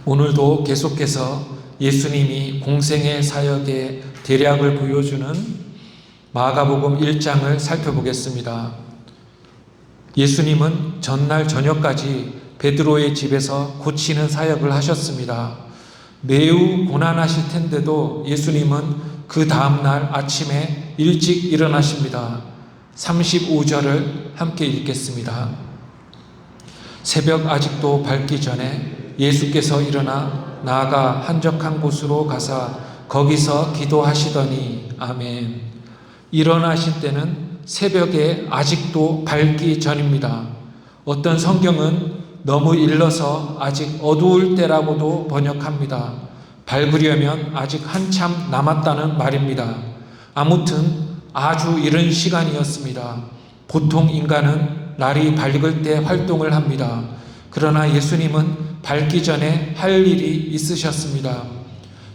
오늘도 계속해서 예수님이 공생의 사역의 대략을 보여주는 마가복음 1장을 살펴보겠습니다. 예수님은 전날 저녁까지 베드로의 집에서 고치는 사역을 하셨습니다. 매우 고난하실 텐데도 예수님은 그 다음날 아침에 일찍 일어나십니다. 35절을 함께 읽겠습니다. 새벽 아직도 밝기 전에 예수께서 일어나 나아가 한적한 곳으로 가사 거기서 기도하시더니 아멘. 일어나신 때는 새벽에 아직도 밝기 전입니다. 어떤 성경은 너무 일러서 아직 어두울 때라고도 번역합니다. 밝으려면 아직 한참 남았다는 말입니다. 아무튼 아주 이른 시간이었습니다. 보통 인간은 날이 밝을 때 활동을 합니다. 그러나 예수님은 밝기 전에 할 일이 있으셨습니다.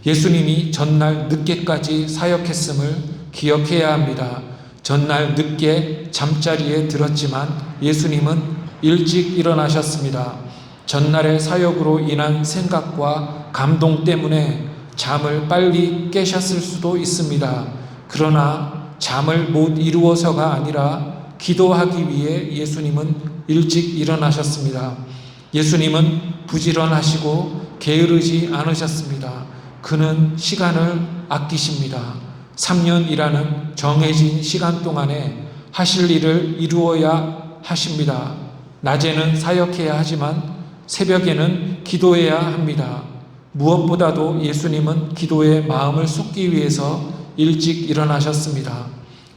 예수님이 전날 늦게까지 사역했음을 기억해야 합니다. 전날 늦게 잠자리에 들었지만 예수님은 일찍 일어나셨습니다. 전날의 사역으로 인한 생각과 감동 때문에 잠을 빨리 깨셨을 수도 있습니다. 그러나 잠을 못 이루어서가 아니라 기도하기 위해 예수님은 일찍 일어나셨습니다. 예수님은 부지런하시고 게으르지 않으셨습니다. 그는 시간을 아끼십니다. 3년이라는 정해진 시간 동안에 하실 일을 이루어야 하십니다. 낮에는 사역해야 하지만 새벽에는 기도해야 합니다. 무엇보다도 예수님은 기도에 마음을 쏟기 위해서 일찍 일어나셨습니다.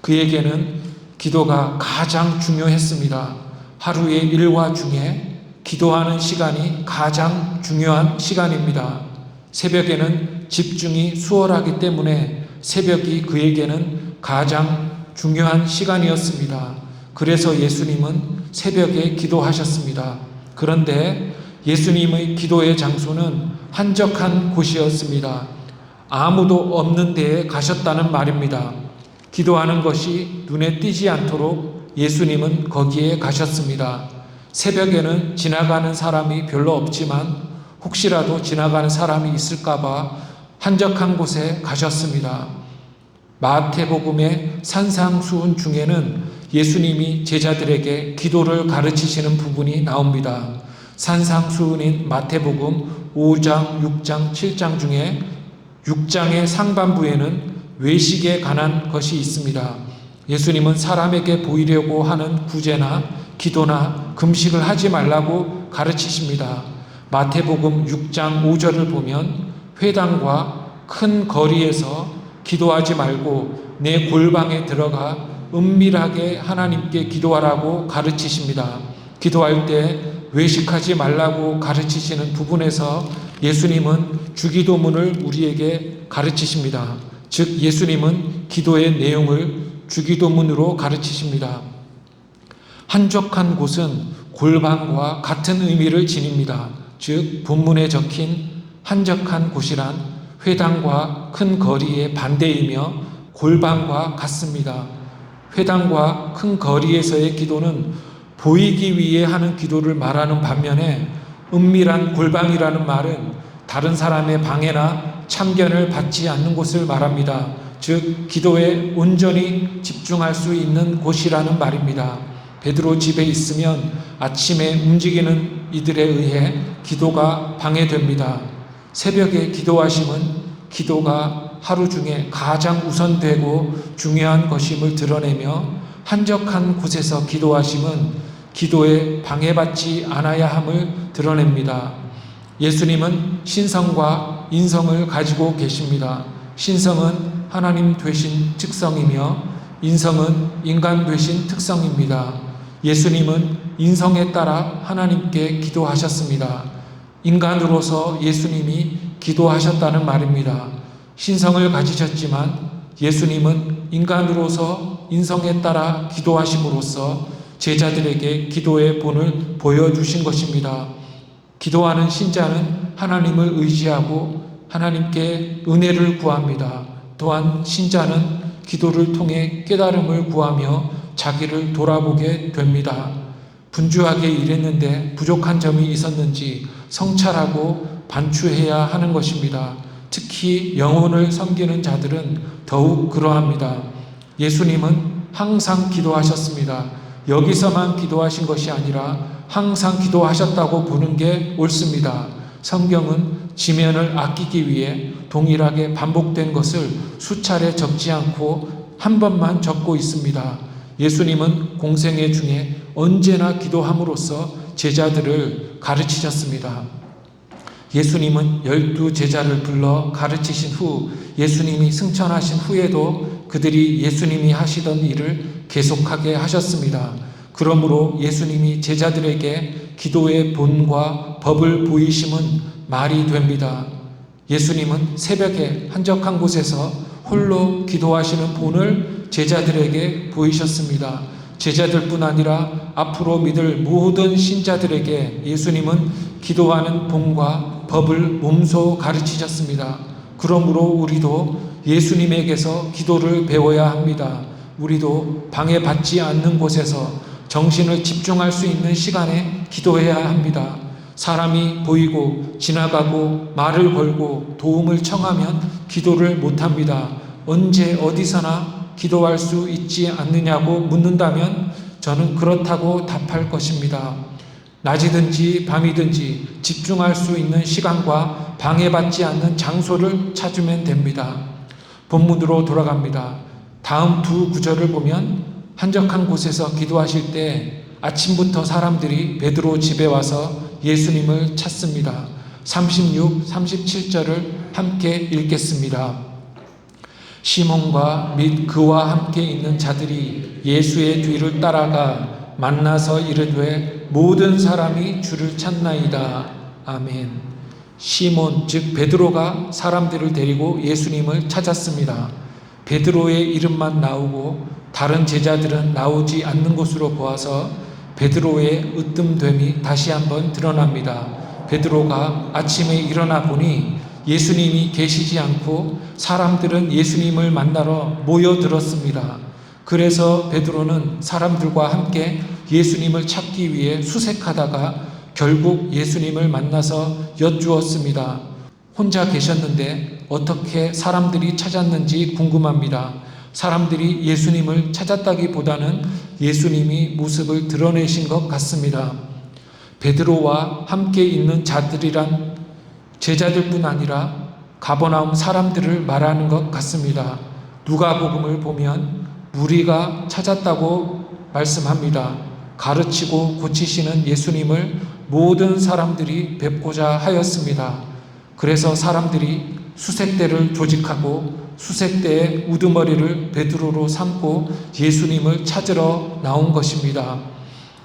그에게는 기도가 가장 중요했습니다. 하루의 일과 중에 기도하는 시간이 가장 중요한 시간입니다. 새벽에는 집중이 수월하기 때문에 새벽이 그에게는 가장 중요한 시간이었습니다. 그래서 예수님은 새벽에 기도하셨습니다. 그런데 예수님의 기도의 장소는 한적한 곳이었습니다. 아무도 없는 데에 가셨다는 말입니다. 기도하는 것이 눈에 띄지 않도록 예수님은 거기에 가셨습니다. 새벽에는 지나가는 사람이 별로 없지만 혹시라도 지나가는 사람이 있을까봐 한적한 곳에 가셨습니다. 마태복음의 산상수훈 중에는 예수님이 제자들에게 기도를 가르치시는 부분이 나옵니다. 산상수훈인 마태복음 5장, 6장, 7장 중에 6장의 상반부에는 외식에 관한 것이 있습니다. 예수님은 사람에게 보이려고 하는 구제나 기도나 금식을 하지 말라고 가르치십니다. 마태복음 6장 5절을 보면 회당과 큰 거리에서 기도하지 말고 내 골방에 들어가 은밀하게 하나님께 기도하라고 가르치십니다. 기도할 때 외식하지 말라고 가르치시는 부분에서 예수님은 주기도문을 우리에게 가르치십니다. 즉 예수님은 기도의 내용을 주기도문으로 가르치십니다. 한적한 곳은 골방과 같은 의미를 지닙니다. 즉 본문에 적힌 한적한 곳이란 회당과 큰 거리의 반대이며 골방과 같습니다. 회당과 큰 거리에서의 기도는 보이기 위해 하는 기도를 말하는 반면에 은밀한 골방이라는 말은 다른 사람의 방해나 참견을 받지 않는 곳을 말합니다. 즉 기도에 온전히 집중할 수 있는 곳이라는 말입니다. 베드로 집에 있으면 아침에 움직이는 이들에 의해 기도가 방해됩니다. 새벽에 기도하심은 기도가 하루 중에 가장 우선되고 중요한 것임을 드러내며 한적한 곳에서 기도하심은 기도에 방해받지 않아야 함을 드러냅니다. 예수님은 신성과 인성을 가지고 계십니다. 신성은 하나님 되신 특성이며 인성은 인간 되신 특성입니다. 예수님은 인성에 따라 하나님께 기도하셨습니다. 인간으로서 예수님이 기도하셨다는 말입니다. 신성을 가지셨지만 예수님은 인간으로서 인성에 따라 기도하심으로써 제자들에게 기도의 본을 보여주신 것입니다. 기도하는 신자는 하나님을 의지하고 하나님께 은혜를 구합니다. 또한 신자는 기도를 통해 깨달음을 구하며 자기를 돌아보게 됩니다. 분주하게 일했는데 부족한 점이 있었는지 성찰하고 반추해야 하는 것입니다. 특히 영혼을 섬기는 자들은 더욱 그러합니다. 예수님은 항상 기도하셨습니다. 여기서만 기도하신 것이 아니라 항상 기도하셨다고 보는 게 옳습니다. 성경은 지면을 아끼기 위해 동일하게 반복된 것을 수차례 적지 않고 한 번만 적고 있습니다. 예수님은 공생애 중에 언제나 기도함으로써 제자들을 가르치셨습니다. 예수님은 12제자를 불러 가르치신 후 예수님이 승천하신 후에도 그들이 예수님이 하시던 일을 계속하게 하셨습니다. 그러므로 예수님이 제자들에게 기도의 본과 법을 보이심은 말이 됩니다. 예수님은 새벽에 한적한 곳에서 홀로 기도하시는 본을 제자들에게 보이셨습니다. 제자들뿐 아니라 앞으로 믿을 모든 신자들에게 예수님은 기도하는 본과 법을 몸소 가르치셨습니다. 그러므로 우리도 예수님에게서 기도를 배워야 합니다. 우리도 방해받지 않는 곳에서 정신을 집중할 수 있는 시간에 기도해야 합니다. 사람이 보이고 지나가고 말을 걸고 도움을 청하면 기도를 못합니다. 언제 어디서나 기도할 수 있지 않느냐고 묻는다면 저는 그렇다고 답할 것입니다. 낮이든지 밤이든지 집중할 수 있는 시간과 방해받지 않는 장소를 찾으면 됩니다. 본문으로 돌아갑니다. 다음 두 구절을 보면 한적한 곳에서 기도하실 때 아침부터 사람들이 베드로 집에 와서 예수님을 찾습니다. 36, 37절을 함께 읽겠습니다. 시몬과 및 그와 함께 있는 자들이 예수의 뒤를 따라가 만나서 이르되 모든 사람이 주를 찾나이다. 아멘. 시몬 즉 베드로가 사람들을 데리고 예수님을 찾았습니다. 베드로의 이름만 나오고 다른 제자들은 나오지 않는 것으로 보아서 베드로의 으뜸됨이 다시 한번 드러납니다. 베드로가 아침에 일어나 보니 예수님이 계시지 않고 사람들은 예수님을 만나러 모여들었습니다. 그래서 베드로는 사람들과 함께 예수님을 찾기 위해 수색하다가 결국 예수님을 만나서 여쭈었습니다. 혼자 계셨는데 어떻게 사람들이 찾았는지 궁금합니다. 사람들이 예수님을 찾았다기보다는 예수님이 모습을 드러내신 것 같습니다. 베드로와 함께 있는 자들이란 제자들뿐 아니라 가버나움 사람들을 말하는 것 같습니다. 누가복음을 보면 무리가 찾았다고 말씀합니다. 가르치고 고치시는 예수님을 모든 사람들이 뵙고자 하였습니다. 그래서 사람들이 수색대를 조직하고 수색대의 우두머리를 베드로로 삼고 예수님을 찾으러 나온 것입니다.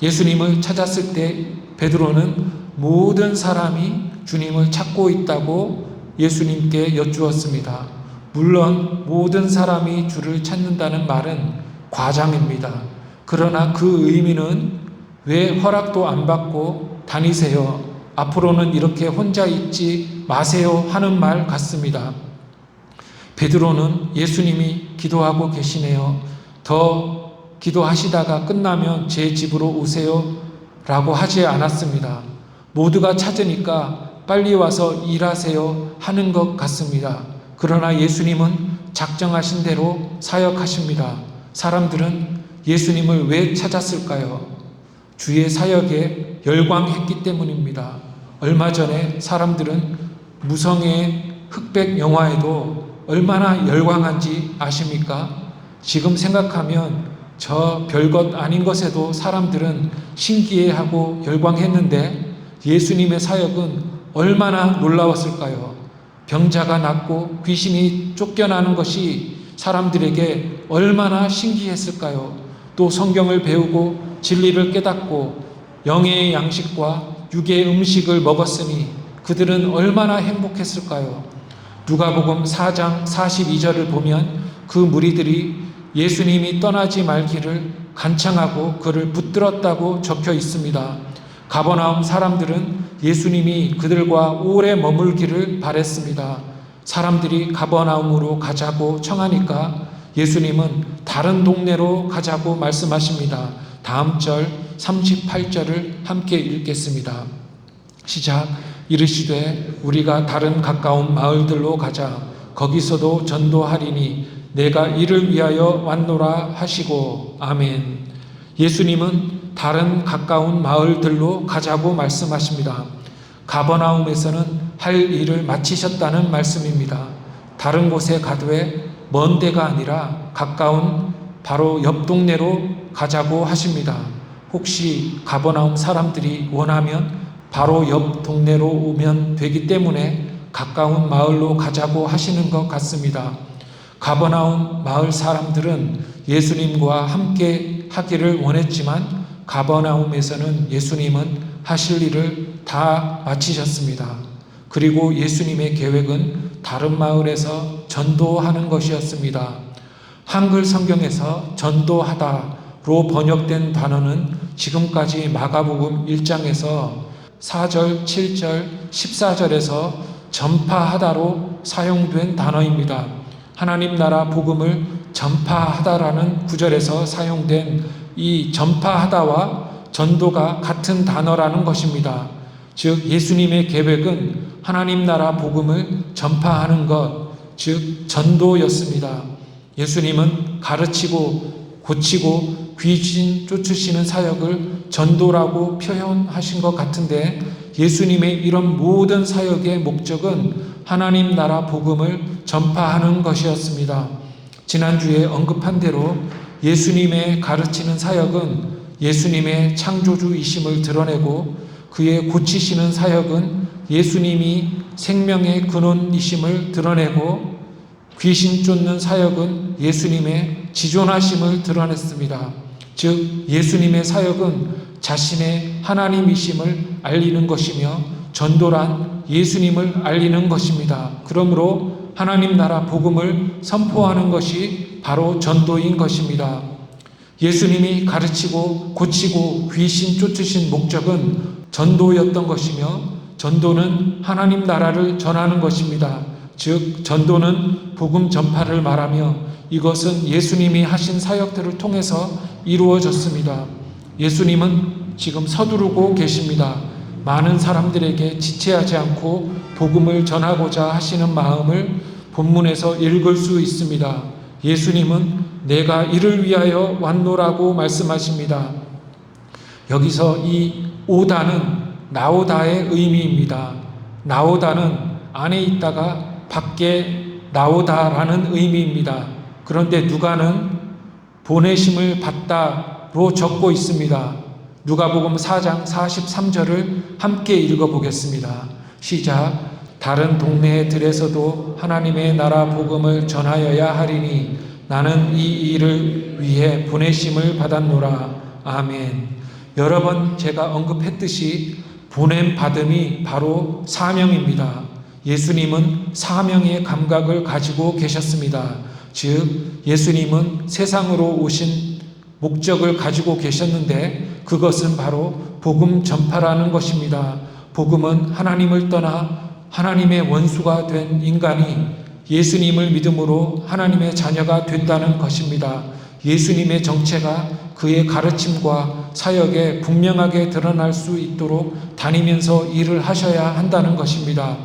예수님을 찾았을 때 베드로는 모든 사람이 주님을 찾고 있다고 예수님께 여쭈었습니다. 물론 모든 사람이 주를 찾는다는 말은 과장입니다. 그러나 그 의미는 왜 허락도 안 받고 다니세요? 앞으로는 이렇게 혼자 있지 마세요 하는 말 같습니다. 베드로는 예수님이 기도하고 계시네요. 더 기도하시다가 끝나면 제 집으로 오세요 라고 하지 않았습니다. 모두가 찾으니까 빨리 와서 일하세요 하는 것 같습니다. 그러나 예수님은 작정하신 대로 사역하십니다. 사람들은 예수님을 왜 찾았을까요? 주의 사역에 열광했기 때문입니다. 얼마 전에 사람들은 무성의 흑백 영화에도 얼마나 열광한지 아십니까? 지금 생각하면 저 별것 아닌 것에도 사람들은 신기해하고 열광했는데 예수님의 사역은 얼마나 놀라웠을까요? 병자가 낫고 귀신이 쫓겨나는 것이 사람들에게 얼마나 신기했을까요? 또 성경을 배우고 진리를 깨닫고 영의 양식과 육의 음식을 먹었으니 그들은 얼마나 행복했을까요? 누가복음 4장 42절을 보면 그 무리들이 예수님이 떠나지 말기를 간청하고 그를 붙들었다고 적혀 있습니다. 가버나움 사람들은 예수님이 그들과 오래 머물기를 바랬습니다. 사람들이 가버나움으로 가자고 청하니까 예수님은 다른 동네로 가자고 말씀하십니다. 다음 절 38절을 함께 읽겠습니다. 시작. 이르시되 우리가 다른 가까운 마을들로 가자. 거기서도 전도하리니 내가 이를 위하여 왔노라 하시고. 아멘. 예수님은 다른 가까운 마을들로 가자고 말씀하십니다. 가버나움에서는 할 일을 마치셨다는 말씀입니다. 다른 곳에 가되 먼 데가 아니라 가까운 바로 옆 동네로 가자고 하십니다. 혹시 가버나움 사람들이 원하면 바로 옆 동네로 오면 되기 때문에 가까운 마을로 가자고 하시는 것 같습니다. 가버나움 마을 사람들은 예수님과 함께 하기를 원했지만 가버나움에서는 예수님은 하실 일을 다 마치셨습니다. 그리고 예수님의 계획은 다른 마을에서 전도하는 것이었습니다. 한글 성경에서 전도하다로 번역된 단어는 지금까지 마가복음 1장에서 4절, 7절, 14절에서 전파하다로 사용된 단어입니다. 하나님 나라 복음을 전파하다라는 구절에서 사용된 이 전파하다와 전도가 같은 단어라는 것입니다. 즉 예수님의 계획은 하나님 나라 복음을 전파하는 것, 즉 전도였습니다. 예수님은 가르치고 고치고 귀신 쫓으시는 사역을 전도라고 표현하신 것 같은데 예수님의 이런 모든 사역의 목적은 하나님 나라 복음을 전파하는 것이었습니다. 지난주에 언급한 대로 예수님의 가르치는 사역은 예수님의 창조주이심을 드러내고 그의 고치시는 사역은 예수님이 생명의 근원이심을 드러내고 귀신 쫓는 사역은 예수님의 지존하심을 드러냈습니다. 즉 예수님의 사역은 자신의 하나님이심을 알리는 것이며 전도란 예수님을 알리는 것입니다. 그러므로 하나님 나라 복음을 선포하는 것이 바로 전도인 것입니다. 예수님이 가르치고 고치고 귀신 쫓으신 목적은 전도였던 것이며 전도는 하나님 나라를 전하는 것입니다. 즉 전도는 복음 전파를 말하며 이것은 예수님이 하신 사역들을 통해서 이루어졌습니다. 예수님은 지금 서두르고 계십니다. 많은 사람들에게 지체하지 않고 복음을 전하고자 하시는 마음을 본문에서 읽을 수 있습니다. 예수님은 내가 이를 위하여 왔노라고 말씀하십니다. 여기서 이 오다는 나오다의 의미입니다. 나오다는 안에 있다가 밖에 나오다라는 의미입니다. 그런데 누가는 보내심을 받다로 적고 있습니다. 누가복음 4장 43절을 함께 읽어보겠습니다. 시작. 다른 동네의 들에서도 하나님의 나라 복음을 전하여야 하리니 나는 이 일을 위해 보내심을 받았노라. 아멘. 여러 번 제가 언급했듯이 보냄 받음이 바로 사명입니다. 예수님은 사명의 감각을 가지고 계셨습니다. 즉 예수님은 세상으로 오신 목적을 가지고 계셨는데 그것은 바로 복음 전파라는 것입니다. 복음은 하나님을 떠나 하나님의 원수가 된 인간이 예수님을 믿음으로 하나님의 자녀가 된다는 것입니다. 예수님의 정체가 그의 가르침과 사역에 분명하게 드러날 수 있도록 다니면서 일을 하셔야 한다는 것입니다.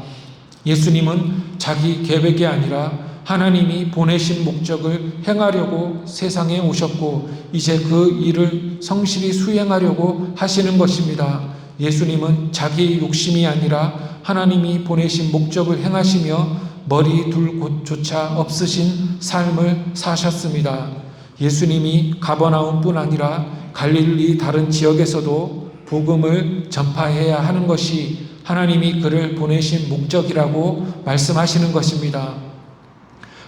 예수님은 자기 계획이 아니라 하나님이 보내신 목적을 행하려고 세상에 오셨고 이제 그 일을 성실히 수행하려고 하시는 것입니다. 예수님은 자기 욕심이 아니라 하나님이 보내신 목적을 행하시며 머리 둘 곳조차 없으신 삶을 사셨습니다. 예수님이 가버나움뿐 아니라 갈릴리 다른 지역에서도 복음을 전파해야 하는 것이 하나님이 그를 보내신 목적이라고 말씀하시는 것입니다.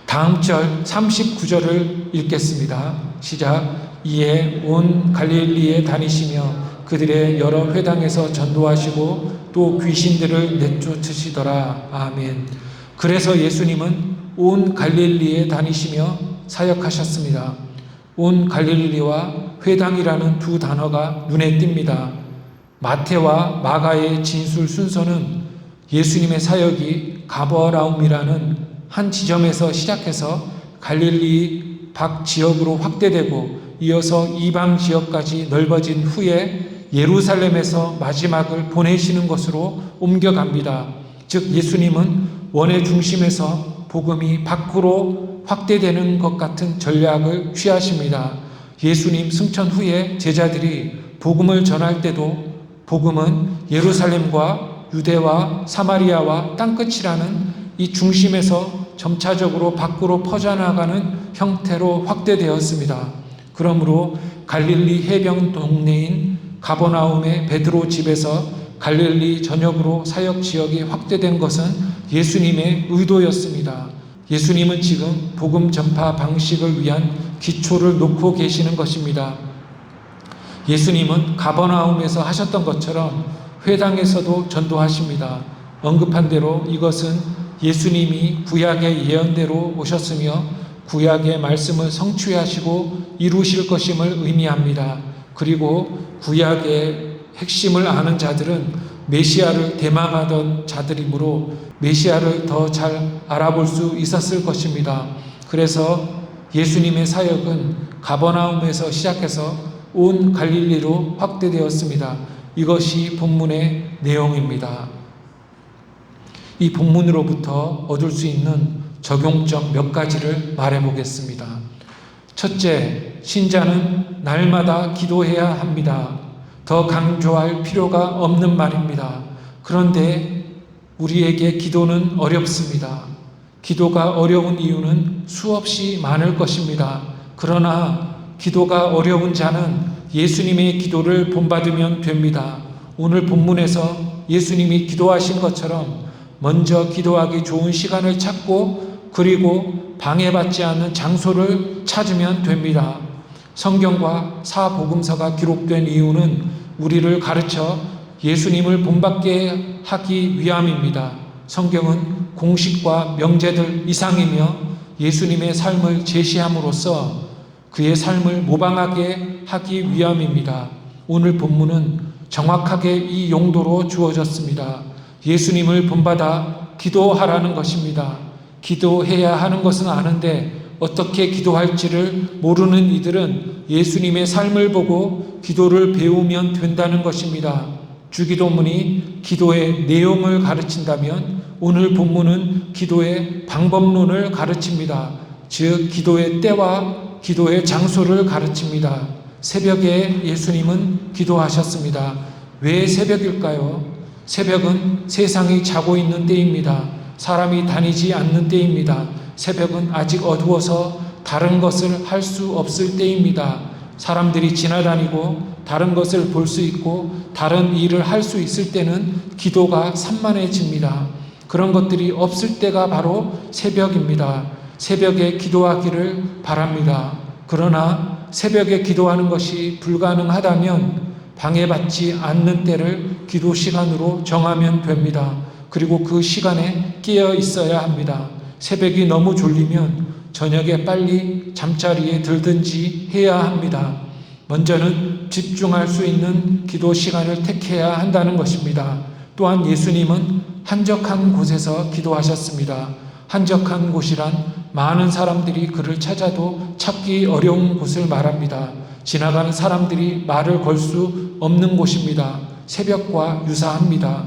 다음 절 39절을 읽겠습니다. 시작. 이에 온 갈릴리에 다니시며 그들의 여러 회당에서 전도하시고 또 귀신들을 내쫓으시더라. 아멘. 그래서 예수님은 온 갈릴리에 다니시며 사역하셨습니다. 온 갈릴리와 회당이라는 두 단어가 눈에 띕니다. 마태와 마가의 진술 순서는 예수님의 사역이 가버나움이라는 한 지점에서 시작해서 갈릴리 밖 지역으로 확대되고 이어서 이방 지역까지 넓어진 후에 예루살렘에서 마지막을 보내시는 것으로 옮겨갑니다. 즉 예수님은 원의 중심에서 복음이 밖으로 확대되는 것 같은 전략을 취하십니다. 예수님 승천 후에 제자들이 복음을 전할 때도 복음은 예루살렘과 유대와 사마리아와 땅끝이라는 이 중심에서 점차적으로 밖으로 퍼져나가는 형태로 확대되었습니다. 그러므로 갈릴리 해변 동네인 가버나움의 베드로 집에서 갈릴리 전역으로 사역 지역이 확대된 것은 예수님의 의도였습니다. 예수님은 지금 복음 전파 방식을 위한 기초를 놓고 계시는 것입니다. 예수님은 가버나움에서 하셨던 것처럼 회당에서도 전도하십니다. 언급한 대로 이것은 예수님이 구약의 예언대로 오셨으며 구약의 말씀을 성취하시고 이루실 것임을 의미합니다. 그리고 구약의 핵심을 아는 자들은 메시아를 대망하던 자들이므로 메시아를 더 잘 알아볼 수 있었을 것입니다. 그래서 예수님의 사역은 가버나움에서 시작해서 온 갈릴리로 확대되었습니다. 이것이 본문의 내용입니다. 이 본문으로부터 얻을 수 있는 적용점 몇 가지를 말해 보겠습니다. 첫째, 신자는 날마다 기도해야 합니다. 더 강조할 필요가 없는 말입니다. 그런데 우리에게 기도는 어렵습니다. 기도가 어려운 이유는 수없이 많을 것입니다. 그러나 기도가 어려운 자는 예수님의 기도를 본받으면 됩니다. 오늘 본문에서 예수님이 기도하신 것처럼 먼저 기도하기 좋은 시간을 찾고 그리고 방해받지 않는 장소를 찾으면 됩니다. 성경과 사복음서가 기록된 이유는 우리를 가르쳐 예수님을 본받게 하기 위함입니다. 성경은 공식과 명제들 이상이며 예수님의 삶을 제시함으로써 그의 삶을 모방하게 하기 위함입니다. 오늘 본문은 정확하게 이 용도로 주어졌습니다. 예수님을 본받아 기도하라는 것입니다. 기도해야 하는 것은 아는데 어떻게 기도할지를 모르는 이들은 예수님의 삶을 보고 기도를 배우면 된다는 것입니다. 주기도문이 기도의 내용을 가르친다면 오늘 본문은 기도의 방법론을 가르칩니다. 즉 기도의 때와 기도의 장소를 가르칩니다. 새벽에 예수님은 기도하셨습니다. 왜 새벽일까요? 새벽은 세상이 자고 있는 때입니다. 사람이 다니지 않는 때입니다. 새벽은 아직 어두워서 다른 것을 할 수 없을 때입니다. 사람들이 지나다니고 다른 것을 볼 수 있고 다른 일을 할 수 있을 때는 기도가 산만해집니다. 그런 것들이 없을 때가 바로 새벽입니다. 새벽에 기도하기를 바랍니다. 그러나 새벽에 기도하는 것이 불가능하다면 방해받지 않는 때를 기도 시간으로 정하면 됩니다. 그리고 그 시간에 깨어 있어야 합니다. 새벽이 너무 졸리면 저녁에 빨리 잠자리에 들든지 해야 합니다. 먼저는 집중할 수 있는 기도 시간을 택해야 한다는 것입니다. 또한 예수님은 한적한 곳에서 기도하셨습니다. 한적한 곳이란 많은 사람들이 그를 찾아도 찾기 어려운 곳을 말합니다. 지나가는 사람들이 말을 걸 수 없는 곳입니다. 새벽과 유사합니다.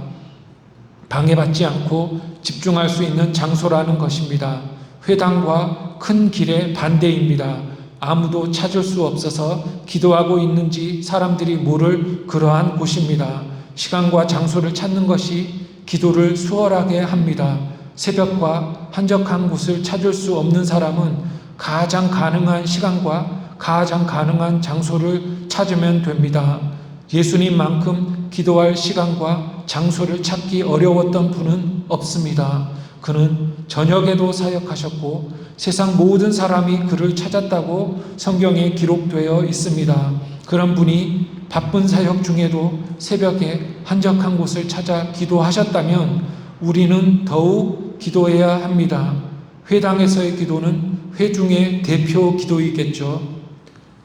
방해받지 않고 집중할 수 있는 장소라는 것입니다. 회당과 큰 길의 반대입니다. 아무도 찾을 수 없어서 기도하고 있는지 사람들이 모를 그러한 곳입니다. 시간과 장소를 찾는 것이 기도를 수월하게 합니다. 새벽과 한적한 곳을 찾을 수 없는 사람은 가장 가능한 시간과 가장 가능한 장소를 찾으면 됩니다. 예수님만큼 기도할 시간과 장소를 찾기 어려웠던 분은 없습니다. 그는 저녁에도 사역하셨고 세상 모든 사람이 그를 찾았다고 성경에 기록되어 있습니다. 그런 분이 바쁜 사역 중에도 새벽에 한적한 곳을 찾아 기도하셨다면 우리는 더욱 기도해야 합니다. 회당에서의 기도는 회중의 대표 기도이겠죠.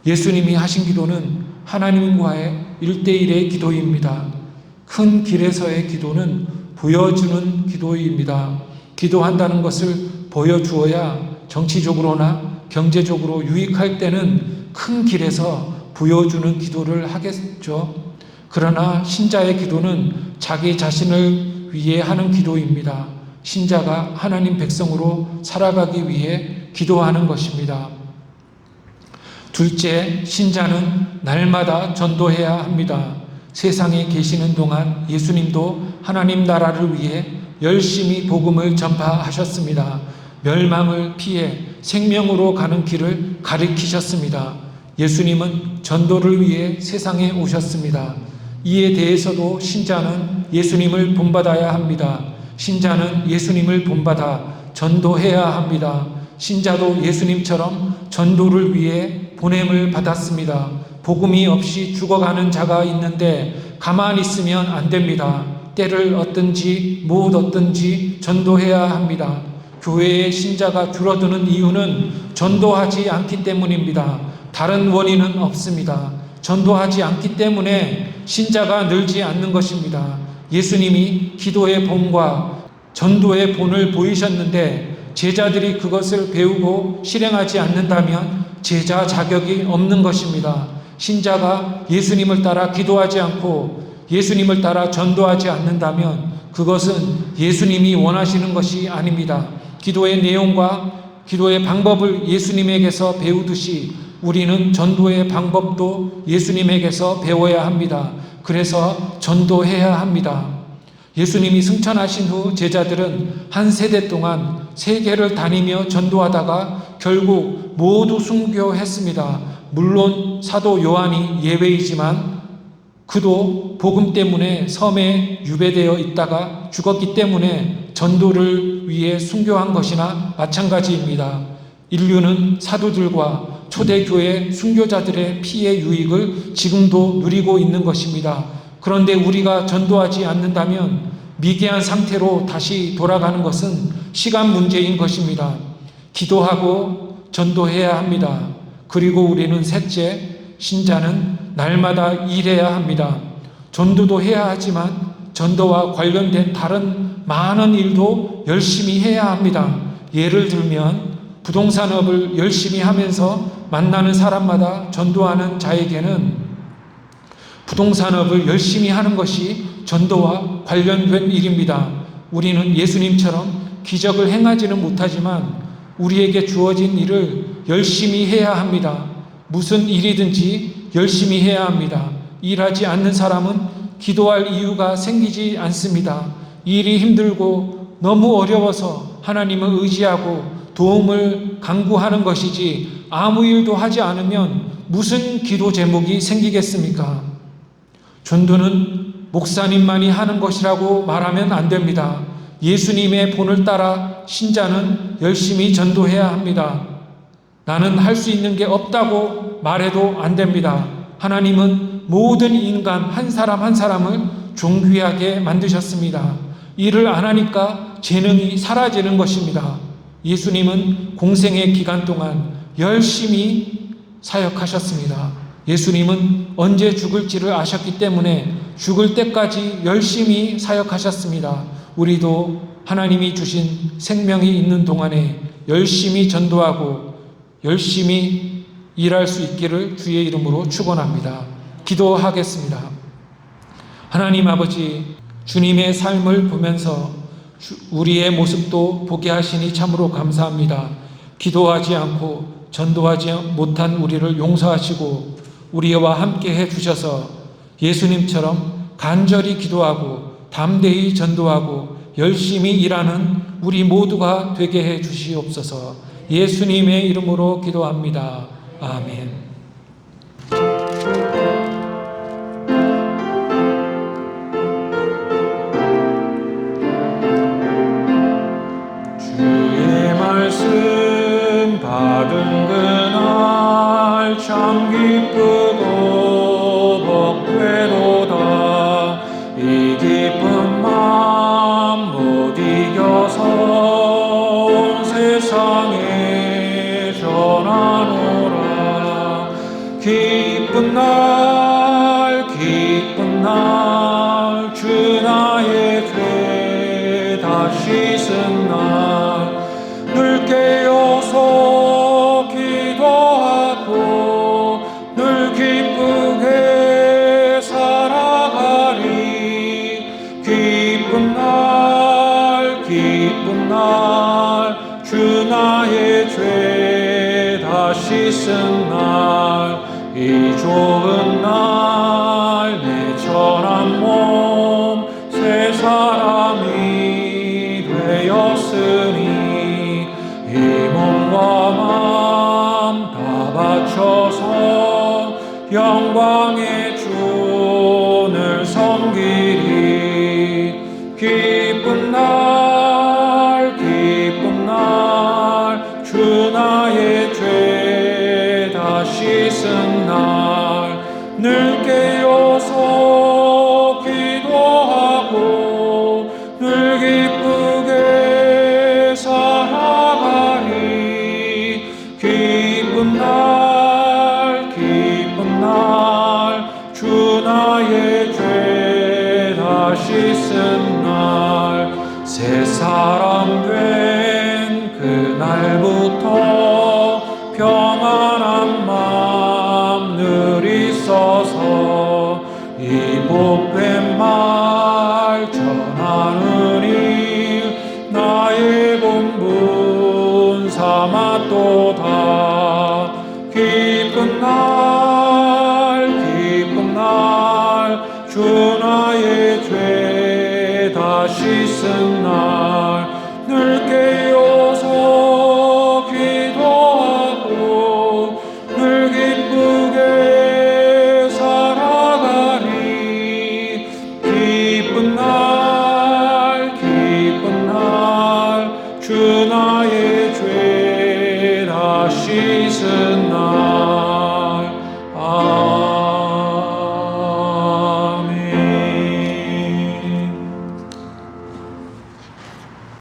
예수님이 하신 기도는 하나님과의 1:1의 기도입니다. 큰 길에서의 기도는 보여주는 기도입니다. 기도한다는 것을 보여주어야 정치적으로나 경제적으로 유익할 때는 큰 길에서 보여주는 기도를 하겠죠. 그러나 신자의 기도는 자기 자신을 위해 하는 기도입니다. 신자가 하나님 백성으로 살아가기 위해 기도하는 것입니다. 둘째, 신자는 날마다 전도해야 합니다. 세상에 계시는 동안 예수님도 하나님 나라를 위해 열심히 복음을 전파하셨습니다. 멸망을 피해 생명으로 가는 길을 가리키셨습니다. 예수님은 전도를 위해 세상에 오셨습니다. 이에 대해서도 신자는 예수님을 본받아야 합니다. 신자는 예수님을 본받아 전도해야 합니다. 신자도 예수님처럼 전도를 위해 보냄을 받았습니다. 복음이 없이 죽어가는 자가 있는데 가만히 있으면 안 됩니다. 때를 얻든지 못 얻든지 전도해야 합니다. 교회의 신자가 줄어드는 이유는 전도하지 않기 때문입니다. 다른 원인은 없습니다. 전도하지 않기 때문에 신자가 늘지 않는 것입니다. 예수님이 기도의 본과 전도의 본을 보이셨는데 제자들이 그것을 배우고 실행하지 않는다면 제자 자격이 없는 것입니다. 신자가 예수님을 따라 기도하지 않고 예수님을 따라 전도하지 않는다면 그것은 예수님이 원하시는 것이 아닙니다. 기도의 내용과 기도의 방법을 예수님에게서 배우듯이 우리는 전도의 방법도 예수님에게서 배워야 합니다. 그래서 전도해야 합니다. 예수님이 승천하신 후 제자들은 한 세대 동안 세계를 다니며 전도하다가 결국 모두 순교했습니다. 물론 사도 요한이 예외이지만 그도 복음 때문에 섬에 유배되어 있다가 죽었기 때문에 전도를 위해 순교한 것이나 마찬가지입니다. 인류는 사도들과 초대교회 순교자들의 피의 유익을 지금도 누리고 있는 것입니다. 그런데 우리가 전도하지 않는다면 미개한 상태로 다시 돌아가는 것은 시간 문제인 것입니다. 기도하고 전도해야 합니다. 그리고 우리는 셋째, 신자는 날마다 일해야 합니다. 전도도 해야 하지만 전도와 관련된 다른 많은 일도 열심히 해야 합니다. 예를 들면 부동산업을 열심히 하면서 만나는 사람마다 전도하는 자에게는 부동산업을 열심히 하는 것이 전도와 관련된 일입니다. 우리는 예수님처럼 기적을 행하지는 못하지만 우리에게 주어진 일을 열심히 해야 합니다. 무슨 일이든지 열심히 해야 합니다. 일하지 않는 사람은 기도할 이유가 생기지 않습니다. 일이 힘들고 너무 어려워서 하나님을 의지하고 도움을 간구하는 것이지 아무 일도 하지 않으면 무슨 기도 제목이 생기겠습니까? 전도는 목사님만이 하는 것이라고 말하면 안 됩니다. 예수님의 본을 따라 신자는 열심히 전도해야 합니다. 나는 할 수 있는 게 없다고 말해도 안 됩니다. 하나님은 모든 인간 한 사람 한 사람을 존귀하게 만드셨습니다. 일을 안 하니까 재능이 사라지는 것입니다. 예수님은 공생의 기간 동안 열심히 사역하셨습니다. 예수님은 언제 죽을지를 아셨기 때문에 죽을 때까지 열심히 사역하셨습니다. 우리도 하나님이 주신 생명이 있는 동안에 열심히 전도하고 열심히 일할 수 있기를 주의 이름으로 축원합니다. 기도하겠습니다. 하나님 아버지, 주님의 삶을 보면서 우리의 모습도 보게 하시니 참으로 감사합니다. 기도하지 않고 전도하지 못한 우리를 용서하시고 우리와 함께 해주셔서 예수님처럼 간절히 기도하고 담대히 전도하고 열심히 일하는 우리 모두가 되게 해 주시옵소서. 예수님의 이름으로 기도합니다. 아멘. 주의 말씀 받은 그날 참 기쁘고 복되도다. 이 기쁜 마음 못 이겨서 온 세상에 전하노라. 기쁜 날 주 나의 죄 다 씻은 날 늘 깨어서 기쁜 날 주 나의 죄 다 씻은 날 이 좋은 날 내 천한 몸 새 사람이 되었으니 이 몸과 마음 다 바쳐서 영광의 주를 섬기리. 기쁜 날 주 나의 죄 다 씻은 날 늘 깨어서 기도하고 늘 기쁘게 살아가리. 기쁜 날 주 나의 죄 다 씻은 날 새 사람 된 그날부터 평안한 마음 늘 있어서 이 복된 말 전하느니 나의 본분 삼았도다. 기쁜 날 주 나의 죄 다 씻은 날 늘 깨어서 기도하고 늘 기쁘게 살아가리. 기쁜 날 주